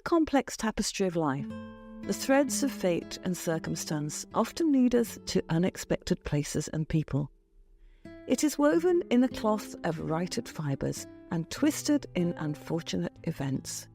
complex tapestry of life, the threads of fate and circumstance often lead us to unexpected places and people. It is woven in a cloth of righted fibres and twisted in unfortunate events.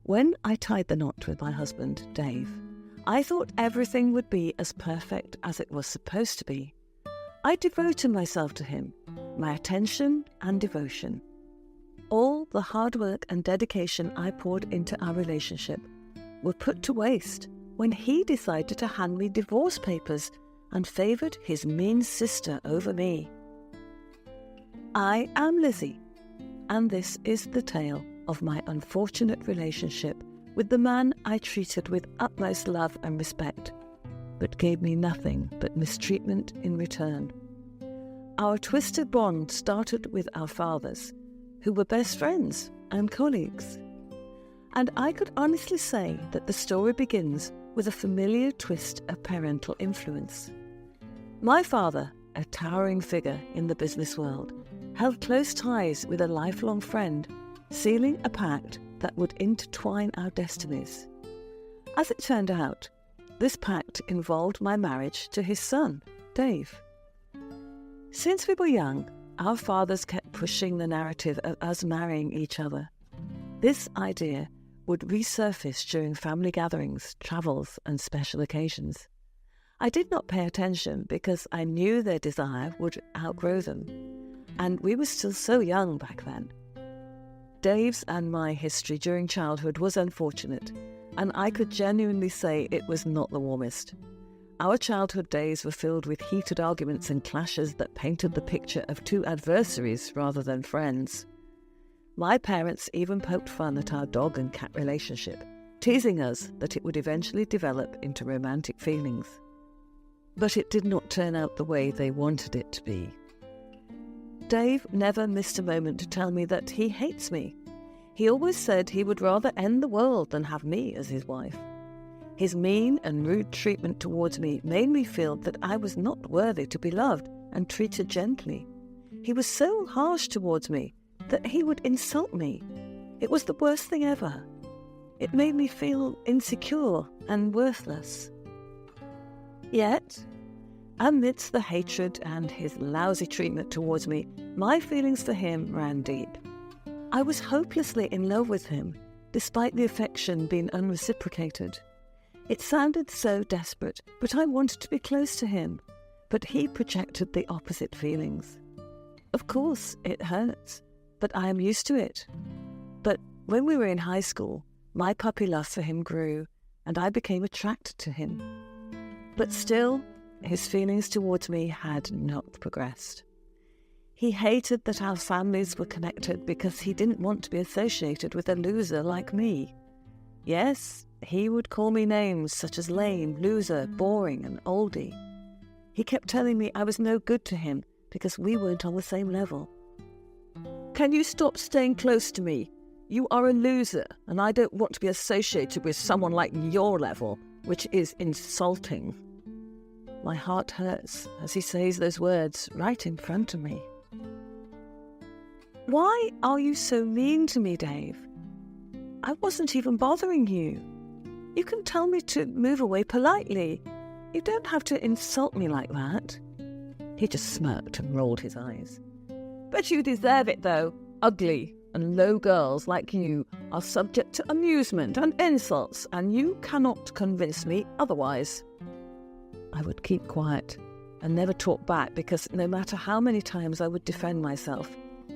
When I tied the knot with my husband, Dave, I thought everything would be as perfect as it was supposed to be. I devoted myself to him, my attention and devotion. All the hard work and dedication I poured into our relationship were put to waste when he decided to hand me divorce papers and favoured his mean sister over me. I am Lizzie, and this is the tale of my unfortunate relationship with the man I treated with utmost love and respect, but gave me nothing but mistreatment in return. Our twisted bond started with our fathers, who were best friends and colleagues. And I could honestly say that the story begins with a familiar twist of parental influence. My father, a towering figure in the business world, held close ties with a lifelong friend, sealing a pact that would intertwine our destinies. As it turned out, this pact involved my marriage to his son, Dave. Since we were young, our fathers kept pushing the narrative of us marrying each other. This idea would resurface during family gatherings, travels, and special occasions. I did not pay attention because I knew their desire would outgrow them, and we were still so young back then. Dave's and my history during childhood was unfortunate, and I could genuinely say it was not the warmest. Our childhood days were filled with heated arguments and clashes that painted the picture of two adversaries rather than friends. My parents even poked fun at our dog and cat relationship, teasing us that it would eventually develop into romantic feelings. But it did not turn out the way they wanted it to be. Dave never missed a moment to tell me that he hates me. He always said he would rather end the world than have me as his wife. His mean and rude treatment towards me made me feel that I was not worthy to be loved and treated gently. He was so harsh towards me that he would insult me. It was the worst thing ever. It made me feel insecure and worthless. Yet, amidst the hatred and his lousy treatment towards me, my feelings for him ran deep. I was hopelessly in love with him, despite the affection being unreciprocated. It sounded so desperate, but I wanted to be close to him. But he projected the opposite feelings. Of course, it hurts, but I am used to it. But when we were in high school, my puppy love for him grew, and I became attracted to him. But still, his feelings towards me had not progressed. He hated that our families were connected because he didn't want to be associated with a loser like me. Yes, he would call me names such as lame, loser, boring, and oldie. He kept telling me I was no good to him because we weren't on the same level. "Can you stop staying close to me? You are a loser, and I don't want to be associated with someone like your level," which is insulting. My heart hurts as he says those words right in front of me. "Why are you so mean to me, Dave? I wasn't even bothering you. You can tell me to move away politely. You don't have to insult me like that." He just smirked and rolled his eyes. "But you deserve it, though. Ugly and low girls like you are subject to amusement and insults, and you cannot convince me otherwise." I would keep quiet and never talk back because no matter how many times I would defend myself,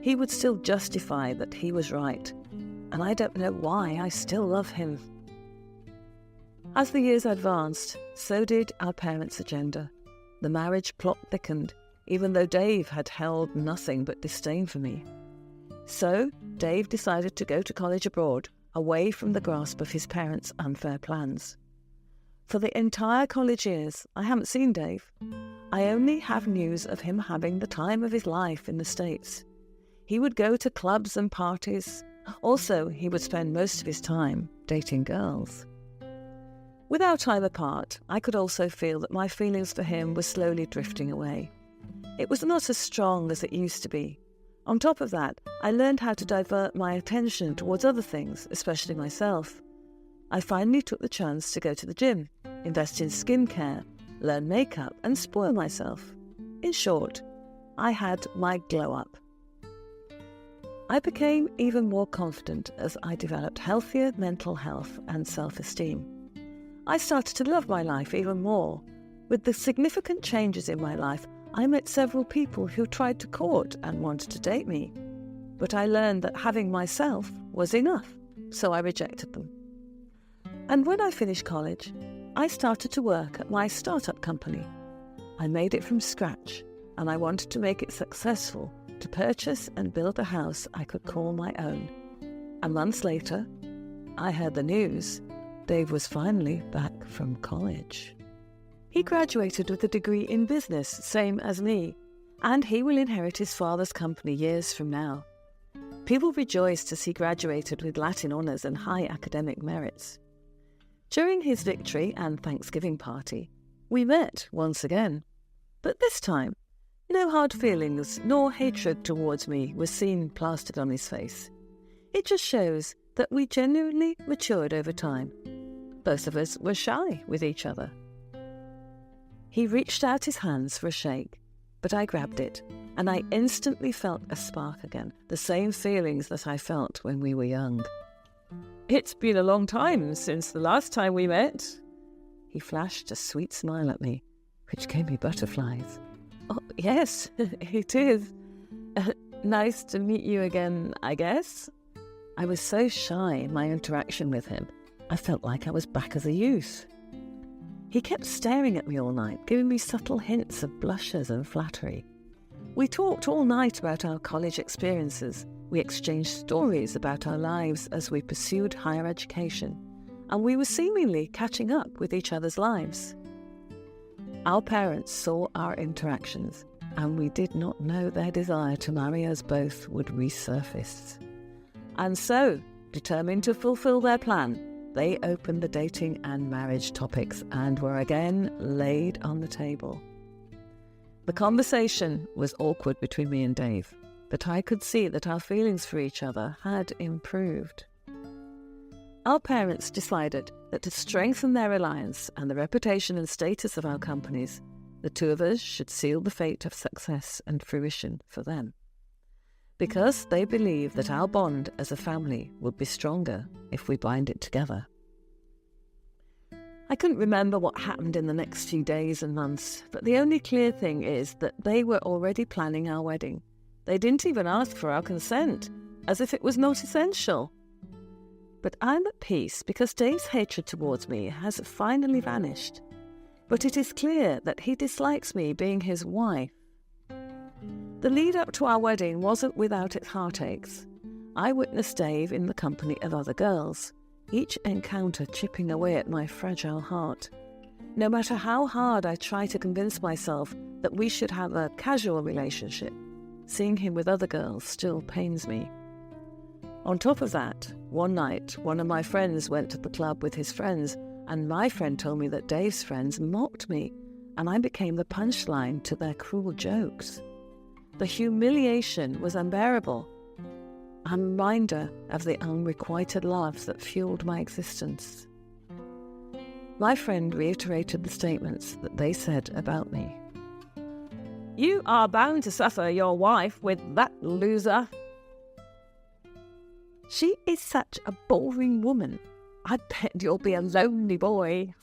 he would still justify that he was right. And I don't know why I still love him. As the years advanced, so did our parents' agenda. The marriage plot thickened, even though Dave had held nothing but disdain for me. So Dave decided to go to college abroad, away from the grasp of his parents' unfair plans. For the entire college years, I haven't seen Dave. I only have news of him having the time of his life in the States. He would go to clubs and parties. Also, he would spend most of his time dating girls. With our time apart, I could also feel that my feelings for him were slowly drifting away. It was not as strong as it used to be. On top of that, I learned how to divert my attention towards other things, especially myself. I finally took the chance to go to the gym, invest in skincare, learn makeup, and spoil myself. In short, I had my glow up. I became even more confident as I developed healthier mental health and self-esteem. I started to love my life even more. With the significant changes in my life, I met several people who tried to court and wanted to date me. But I learned that having myself was enough, so I rejected them. And when I finished college, I started to work at my startup company. I made it from scratch, and I wanted to make it successful to purchase and build a house I could call my own. And months later, I heard the news. Dave was finally back from college. He graduated with a degree in business, same as me, and he will inherit his father's company years from now. People rejoiced as he graduated with Latin honours and high academic merits. During his victory and Thanksgiving party, we met once again, but this time, no hard feelings nor hatred towards me was seen plastered on his face. It just shows that we genuinely matured over time. Both of us were shy with each other. He reached out his hands for a shake, but I grabbed it, and I instantly felt a spark again, the same feelings that I felt when we were young. "It's been a long time since the last time we met." He flashed a sweet smile at me, which gave me butterflies. "Oh, yes, it is. Nice to meet you again, I guess." I was so shy in my interaction with him, I felt like I was back as a youth. He kept staring at me all night, giving me subtle hints of blushes and flattery. We talked all night about our college experiences. We exchanged stories about our lives as we pursued higher education, and we were seemingly catching up with each other's lives. Our parents saw our interactions, and we did not know their desire to marry us both would resurface. And so, determined to fulfill their plan, they opened the dating and marriage topics and were again laid on the table. The conversation was awkward between me and Dave, but I could see that our feelings for each other had improved. Our parents decided that to strengthen their alliance and the reputation and status of our companies, the two of us should seal the fate of success and fruition for them. Because they believed that our bond as a family would be stronger if we bind it together. I couldn't remember what happened in the next few days and months, but the only clear thing is that they were already planning our wedding. They didn't even ask for our consent, as if it was not essential. But I'm at peace because Dave's hatred towards me has finally vanished. But it is clear that he dislikes me being his wife. The lead up to our wedding wasn't without its heartaches. I witnessed Dave in the company of other girls, each encounter chipping away at my fragile heart. No matter how hard I try to convince myself that we should have a casual relationship, seeing him with other girls still pains me. On top of that, one night, one of my friends went to the club with his friends, and my friend told me that Dave's friends mocked me, and I became the punchline to their cruel jokes. The humiliation was unbearable, a reminder of the unrequited love that fueled my existence. My friend reiterated the statements that they said about me. "You are bound to suffer your wife with that loser. She is such a boring woman. I bet you'll be a lonely boy."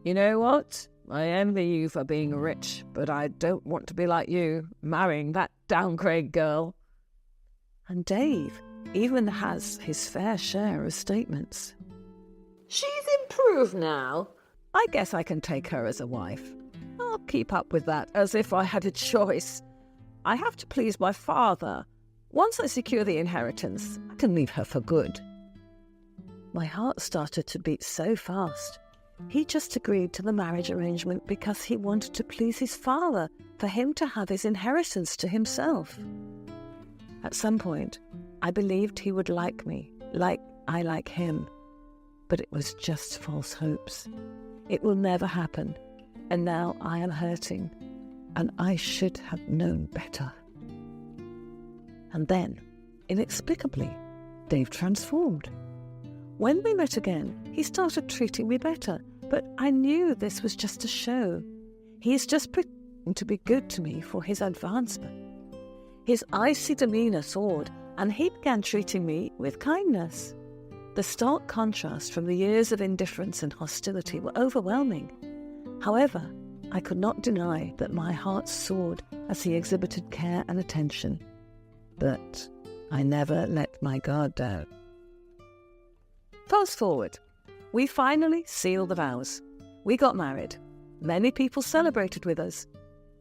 "You know what? I envy you for being rich, but I don't want to be like you, marrying that downgrade girl." And Dave even has his fair share of statements. "She's improved now. I guess I can take her as a wife. I'll keep up with that as if I had a choice. I have to please my father. Once I secure the inheritance, I can leave her for good." My heart started to beat so fast. He just agreed to the marriage arrangement because he wanted to please his father, for him to have his inheritance to himself. At some point, I believed he would like me, like I like him. But it was just false hopes. It will never happen, and now I am hurting, and I should have known better. And then, inexplicably, Dave transformed. When we met again, he started treating me better, but I knew this was just a show. He is just pretending to be good to me for his advancement. His icy demeanour soared, and he began treating me with kindness. The stark contrast from the years of indifference and hostility were overwhelming. However, I could not deny that my heart soared as he exhibited care and attention. But I never let my guard down. Fast forward. We finally sealed the vows. We got married. Many people celebrated with us.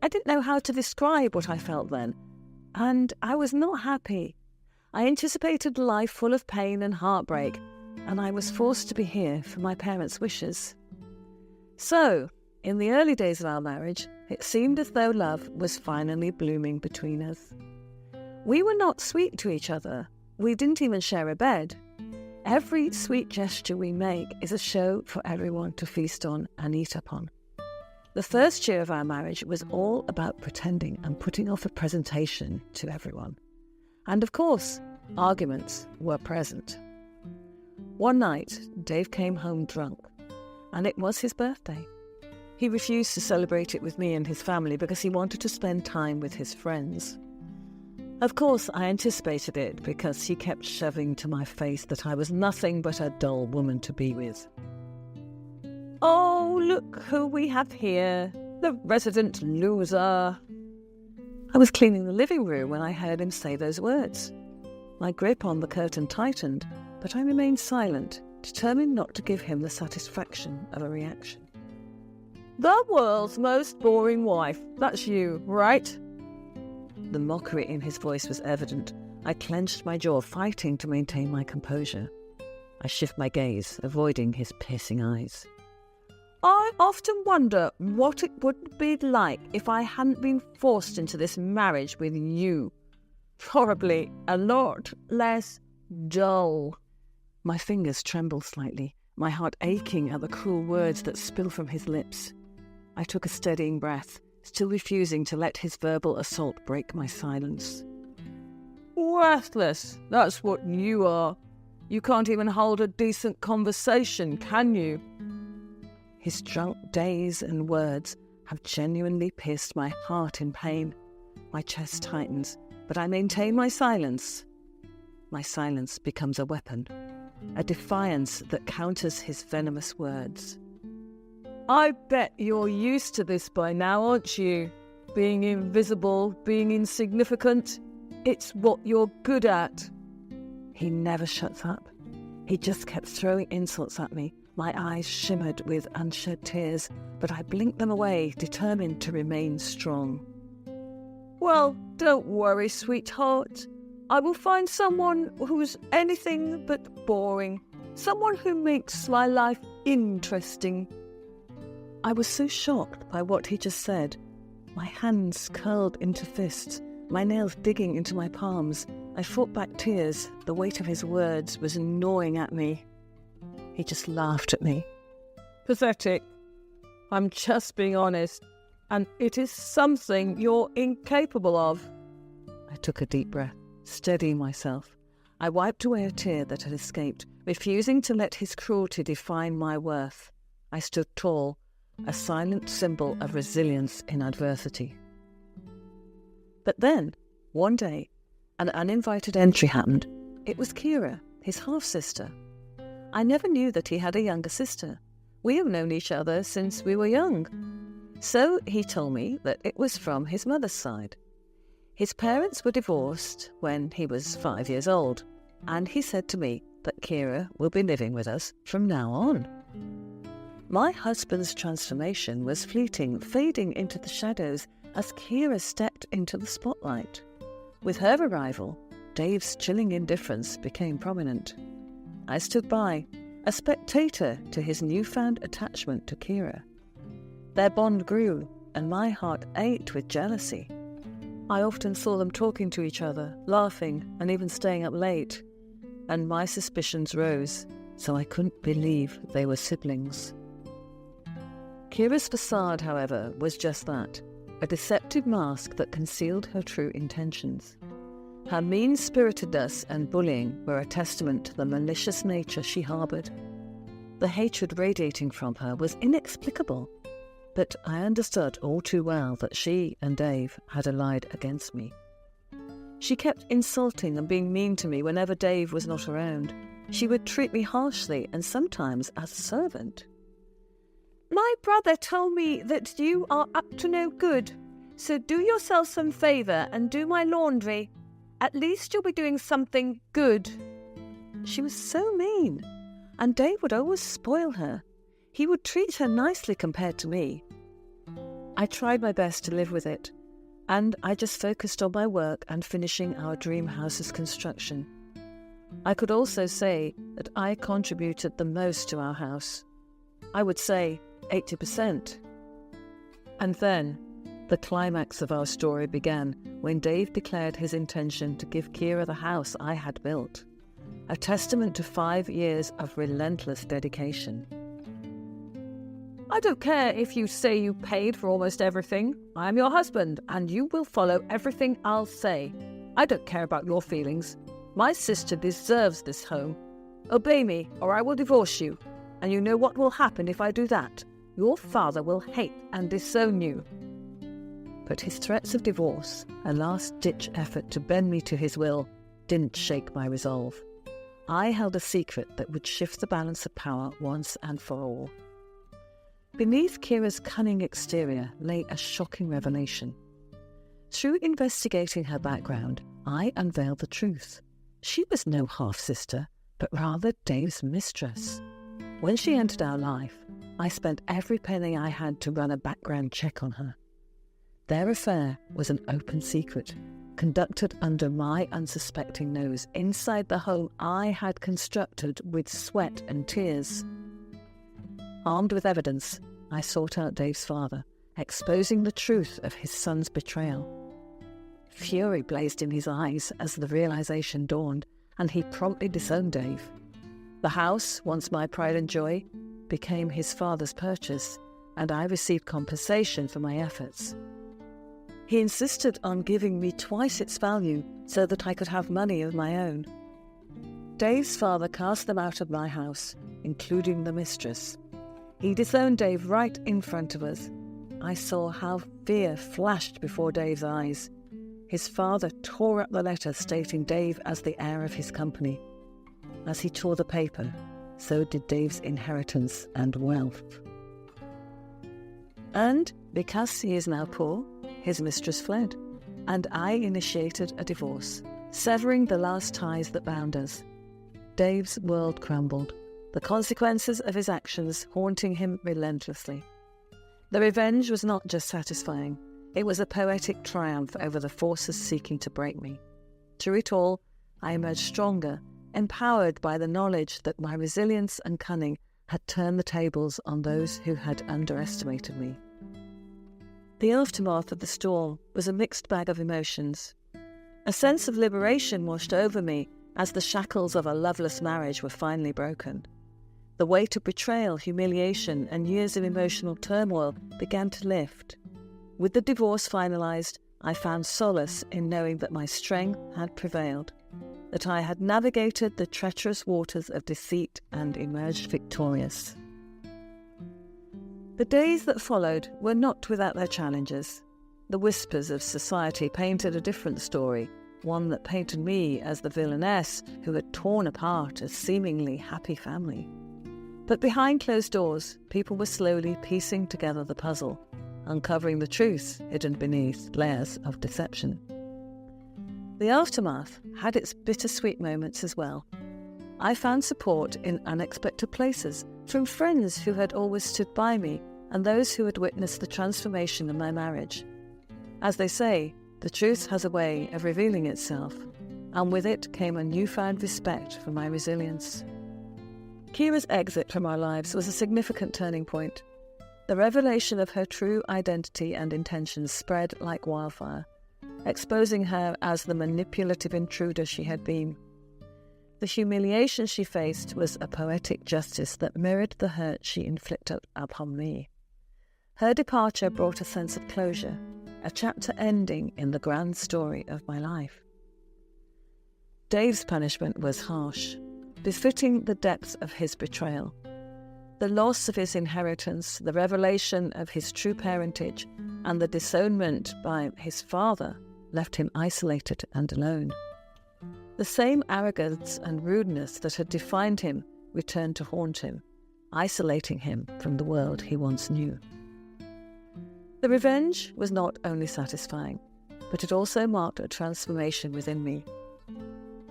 I didn't know how to describe what I felt then, and I was not happy. I anticipated life full of pain and heartbreak, and I was forced to be here for my parents' wishes. So, in the early days of our marriage, it seemed as though love was finally blooming between us. We were not sweet to each other. We didn't even share a bed. Every sweet gesture we make is a show for everyone to feast on and eat upon. The first year of our marriage was all about pretending and putting off a presentation to everyone. And of course, arguments were present. One night, Dave came home drunk, and it was his birthday. He refused to celebrate it with me and his family because he wanted to spend time with his friends. Of course, I anticipated it because he kept shoving to my face that I was nothing but a dull woman to be with. "Oh, look who we have here, the resident loser." I was cleaning the living room when I heard him say those words. My grip on the curtain tightened, but I remained silent, determined not to give him the satisfaction of a reaction. "The world's most boring wife, that's you, right?" The mockery in his voice was evident. I clenched my jaw, fighting to maintain my composure. I shifted my gaze, avoiding his piercing eyes. "I often wonder what it would be like if I hadn't been forced into this marriage with you. Probably a lot less dull." My fingers trembled slightly, my heart aching at the cruel words that spilled from his lips. I took a steadying breath, still refusing to let his verbal assault break my silence. "Worthless, that's what you are. You can't even hold a decent conversation, can you?" His drunk days and words have genuinely pierced my heart in pain. My chest tightens, but I maintain my silence. My silence becomes a weapon, a defiance that counters his venomous words. "I bet you're used to this by now, aren't you? Being invisible, being insignificant. It's what you're good at." He never shuts up. He just kept throwing insults at me. My eyes shimmered with unshed tears, but I blinked them away, determined to remain strong. "Well, don't worry, sweetheart. I will find someone who's anything but boring. Someone who makes my life interesting." I was so shocked by what he just said. My hands curled into fists, my nails digging into my palms. I fought back tears. The weight of his words was gnawing at me. He just laughed at me. "Pathetic. I'm just being honest, and it is something you're incapable of." I took a deep breath, steadying myself. I wiped away a tear that had escaped, refusing to let his cruelty define my worth. I stood tall, a silent symbol of resilience in adversity. But then, one day, an uninvited entry happened. It was Kira, his half-sister. I never knew that he had a younger sister. We have known each other since we were young. So he told me that it was from his mother's side. His parents were divorced when he was 5 years old, and he said to me that Kira will be living with us from now on. My husband's transformation was fleeting, fading into the shadows as Kira stepped into the spotlight. With her arrival, Dave's chilling indifference became prominent. I stood by, a spectator to his newfound attachment to Kira. Their bond grew, and my heart ached with jealousy. I often saw them talking to each other, laughing, and even staying up late. And my suspicions rose, so I couldn't believe they were siblings. Kira's facade, however, was just that, a deceptive mask that concealed her true intentions. Her mean-spiritedness and bullying were a testament to the malicious nature she harboured. The hatred radiating from her was inexplicable, but I understood all too well that she and Dave had allied against me. She kept insulting and being mean to me whenever Dave was not around. She would treat me harshly and sometimes as a servant. "My brother told me that you are up to no good, so do yourself some favour and do my laundry. At least you'll be doing something good." She was so mean, and Dave would always spoil her. He would treat her nicely compared to me. I tried my best to live with it, and I just focused on my work and finishing our dream house's construction. I could also say that I contributed the most to our house. I would say 80%. And then, the climax of our story began when Dave declared his intention to give Kira the house I had built, a testament to 5 years of relentless dedication. "I don't care if you say you paid for almost everything. I'm your husband, and you will follow everything I'll say. I don't care about your feelings. My sister deserves this home. Obey me, or I will divorce you. And you know what will happen if I do that. Your father will hate and disown you." But his threats of divorce, a last-ditch effort to bend me to his will, didn't shake my resolve. I held a secret that would shift the balance of power once and for all. Beneath Kira's cunning exterior lay a shocking revelation. Through investigating her background, I unveiled the truth. She was no half-sister, but rather Dave's mistress. When she entered our life, I spent every penny I had to run a background check on her. Their affair was an open secret, conducted under my unsuspecting nose, inside the home I had constructed with sweat and tears. Armed with evidence, I sought out Dave's father, exposing the truth of his son's betrayal. Fury blazed in his eyes as the realization dawned, and he promptly disowned Dave. The house, once my pride and joy, became his father's purchase, and I received compensation for my efforts. He insisted on giving me twice its value so that I could have money of my own. Dave's father cast them out of my house, including the mistress. He disowned Dave right in front of us. I saw how fear flashed before Dave's eyes. His father tore up the letter stating Dave as the heir of his company. As he tore the paper, so did Dave's inheritance and wealth. And because he is now poor, his mistress fled, and I initiated a divorce, severing the last ties that bound us. Dave's world crumbled, the consequences of his actions haunting him relentlessly. The revenge was not just satisfying, it was a poetic triumph over the forces seeking to break me. Through it all, I emerged stronger, empowered by the knowledge that my resilience and cunning had turned the tables on those who had underestimated me. The aftermath of the storm was a mixed bag of emotions. A sense of liberation washed over me as the shackles of a loveless marriage were finally broken. The weight of betrayal, humiliation, and years of emotional turmoil began to lift. With the divorce finalised, I found solace in knowing that my strength had prevailed, that I had navigated the treacherous waters of deceit and emerged victorious. The days that followed were not without their challenges. The whispers of society painted a different story, one that painted me as the villainess who had torn apart a seemingly happy family. But behind closed doors, people were slowly piecing together the puzzle, uncovering the truth hidden beneath layers of deception. The aftermath had its bittersweet moments as well. I found support in unexpected places, from friends who had always stood by me and those who had witnessed the transformation of my marriage. As they say, the truth has a way of revealing itself, and with it came a newfound respect for my resilience. Kira's exit from our lives was a significant turning point. The revelation of her true identity and intentions spread like wildfire, exposing her as the manipulative intruder she had been. The humiliation she faced was a poetic justice that mirrored the hurt she inflicted upon me. Her departure brought a sense of closure, a chapter ending in the grand story of my life. Dave's punishment was harsh, befitting the depth of his betrayal. The loss of his inheritance, the revelation of his true parentage, and the disownment by his father left him isolated and alone. The same arrogance and rudeness that had defined him returned to haunt him, isolating him from the world he once knew. The revenge was not only satisfying, but it also marked a transformation within me.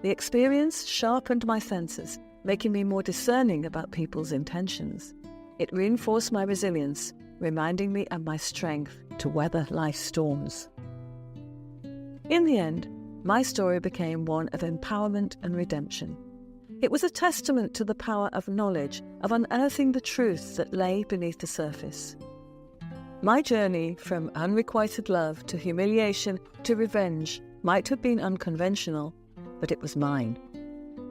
The experience sharpened my senses, making me more discerning about people's intentions. It reinforced my resilience, reminding me of my strength to weather life's storms. In the end, my story became one of empowerment and redemption. It was a testament to the power of knowledge, of unearthing the truth that lay beneath the surface. My journey from unrequited love to humiliation to revenge might have been unconventional, but it was mine.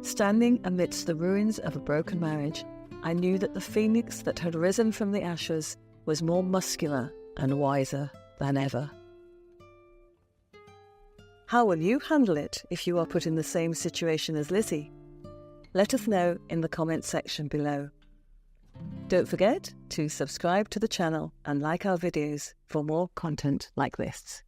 Standing amidst the ruins of a broken marriage, I knew that the phoenix that had risen from the ashes was more muscular and wiser than ever. How will you handle it if you are put in the same situation as Lizzie? Let us know in the comments section below. Don't forget to subscribe to the channel and like our videos for more content like this.